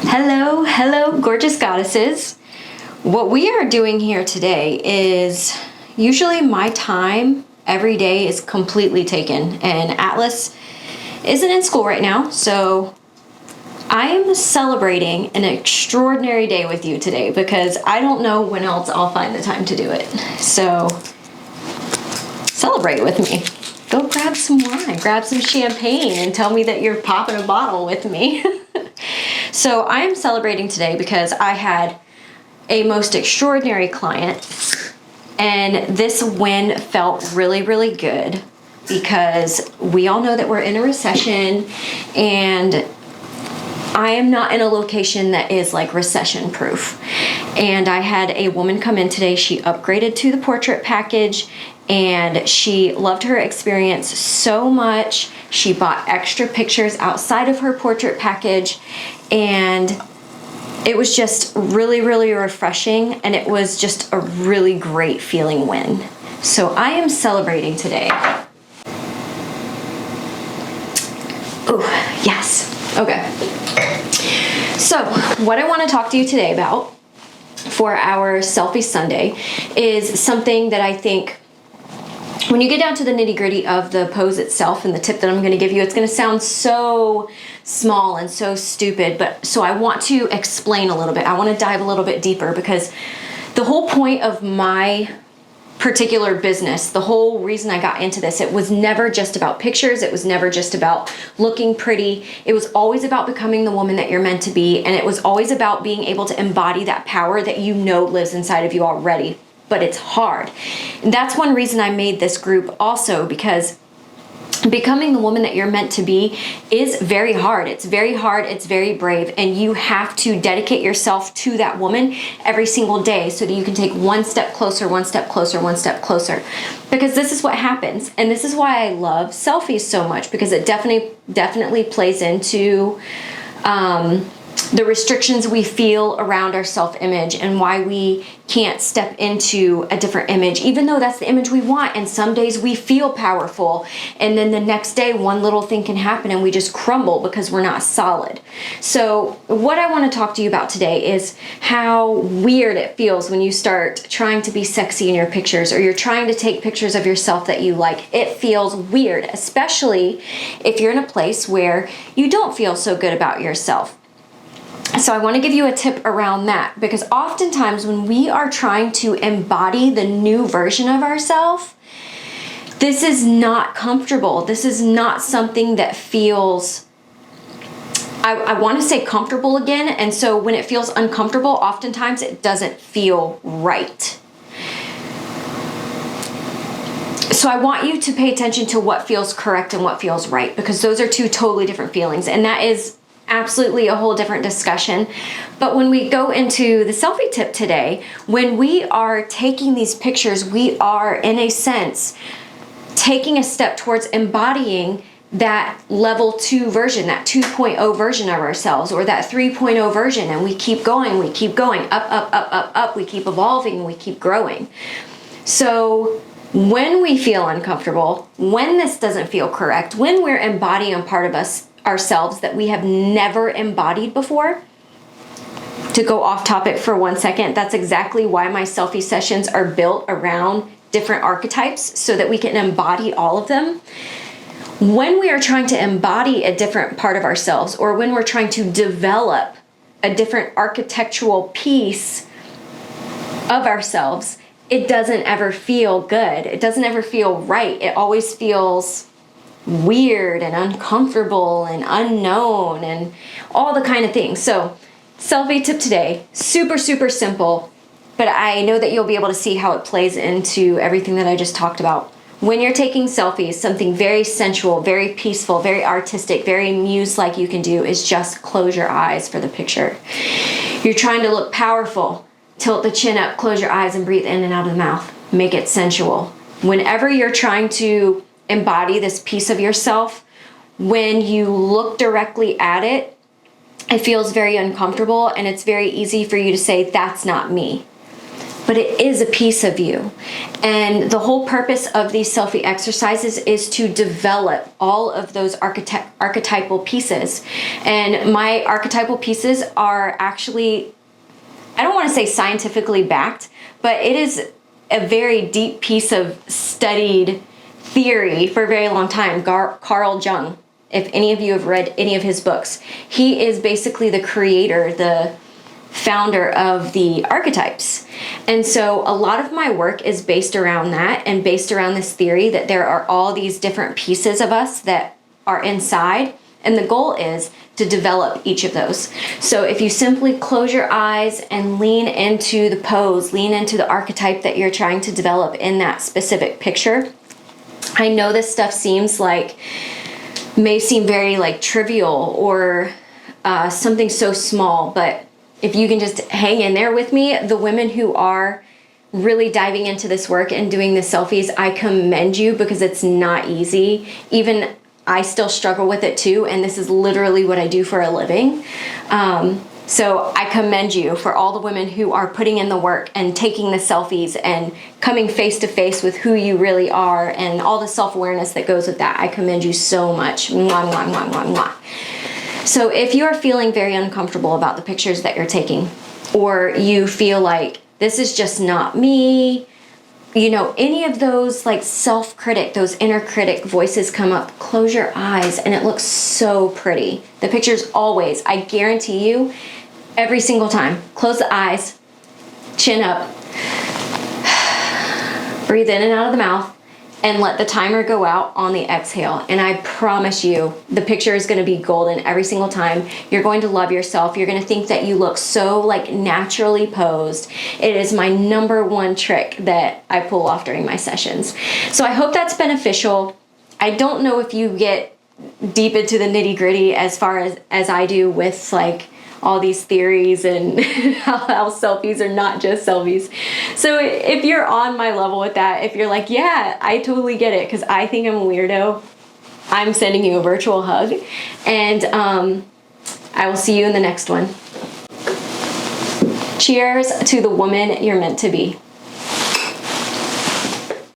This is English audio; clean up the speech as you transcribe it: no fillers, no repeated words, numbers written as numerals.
Hello, hello, gorgeous goddesses. What we are doing here today is usually my time every day is completely taken, and Atlas isn't in school right now, so I am celebrating an extraordinary day with you today because I don't know when else I'll find the time to do it. So celebrate with me. Go grab some wine, grab some champagne, and tell me that you're popping a bottle with me. So I am celebrating today because I had a most extraordinary client, and this win felt really, really good because we all know that we're in a recession, and I am not in a location that is like recession proof. And I had a woman come in today. She upgraded to the portrait package and she loved her experience so much. She bought extra pictures outside of her portrait package, and it was just really, really refreshing, and it was just a really great feeling win. So I am celebrating today. Oh, yes. Okay. So what I want to talk to you today about for our Selfie Sunday is something that I think when you get down to the nitty-gritty of the pose itself and the tip that I'm going to give you, it's going to sound so small and so stupid, but so I want to explain a little bit. I want to dive a little bit deeper because the whole point of my particular business, the whole reason I got into this, it was never just about pictures. It was never just about looking pretty. It was always about becoming the woman that you're meant to be. And it was always about being able to embody that power that you know lives inside of you already, but it's hard. And that's one reason I made this group also, because becoming the woman that you're meant to be is very hard. It's very hard. It's very brave. And you have to dedicate yourself to that woman every single day so that you can take one step closer, one step closer, one step closer. Because this is what happens. And this is why I love selfies so much, because it definitely plays into the restrictions we feel around our self-image and why we can't step into a different image, even though that's the image we want. And some days we feel powerful, and then the next day one little thing can happen and we just crumble because we're not solid. So what I want to talk to you about today is how weird it feels when you start trying to be sexy in your pictures, or you're trying to take pictures of yourself that you like. It feels weird, especially if you're in a place where you don't feel so good about yourself. So I want to give you a tip around that, because oftentimes when we are trying to embody the new version of ourselves, this is not comfortable. This is not something that feels, I want to say comfortable again. And so when it feels uncomfortable, oftentimes it doesn't feel right. So I want you to pay attention to what feels correct and what feels right, because those are two totally different feelings. And that is absolutely a whole different discussion. But when we go into the selfie tip today, when we are taking these pictures, we are, in a sense, taking a step towards embodying that level 2 version, that 2.0 version of ourselves, or that 3.0 version. And we keep going, up, up, up, up, up. We keep evolving, we keep growing. So when we feel uncomfortable, when this doesn't feel correct, when we're embodying a part of ourselves that we have never embodied before, to go off topic for 1 second, that's exactly why my selfie sessions are built around different archetypes so that we can embody all of them. When we are trying to embody a different part of ourselves, or when we're trying to develop a different architectural piece of ourselves, it doesn't ever feel good. It doesn't ever feel right. It always feels weird and uncomfortable and unknown and all the kind of things. So selfie tip today, super, super simple, but I know that you'll be able to see how it plays into everything that I just talked about. When you're taking selfies, something very sensual, very peaceful, very artistic, very muse-like you can do is just close your eyes for the picture. You're trying to look powerful. Tilt the chin up, close your eyes, and breathe in and out of the mouth. Make it sensual. Whenever you're trying to embody this piece of yourself, when you look directly at it, it feels very uncomfortable, and it's very easy for you to say, that's not me. but it is a piece of you. And the whole purpose of these selfie exercises is to develop all of those archetypal pieces. And my archetypal pieces are actually, I don't want to say scientifically backed, but it is a very deep piece of studied theory for a very long time. Carl Jung, if any of you have read any of his books, he is basically the creator, the founder of the archetypes. And so a lot of my work is based around that and based around this theory that there are all these different pieces of us that are inside. And the goal is to develop each of those. So if you simply close your eyes and lean into the pose, lean into the archetype that you're trying to develop in that specific picture. I know this stuff may seem very like trivial or something so small, but if you can just hang in there with me, the women who are really diving into this work and doing the selfies, I commend you, because it's not easy. Even I still struggle with it too, and this is literally what I do for a living. So I commend you for all the women who are putting in the work and taking the selfies and coming face to face with who you really are and all the self-awareness that goes with that. I commend you so much. Mwah, mwah, mwah, mwah, mwah. So if you are feeling very uncomfortable about the pictures that you're taking, or you feel like this is just not me, you know, any of those like self-critic, those inner critic voices come up, close your eyes and it looks so pretty. The pictures always, I guarantee you, every single time, close the eyes, chin up, breathe in and out of the mouth, and let the timer go out on the exhale. And I promise you, the picture is gonna be golden every single time. You're going to love yourself. You're gonna think that you look so like naturally posed. It is my #1 trick that I pull off during my sessions. So I hope that's beneficial. I don't know if you get deep into the nitty gritty as far as I do with like all these theories and how selfies are not just selfies. So if you're on my level with that, if you're like, yeah, I totally get it because I think I'm a weirdo, I'm sending you a virtual hug. And I will see you in the next one. Cheers to the woman you're meant to be.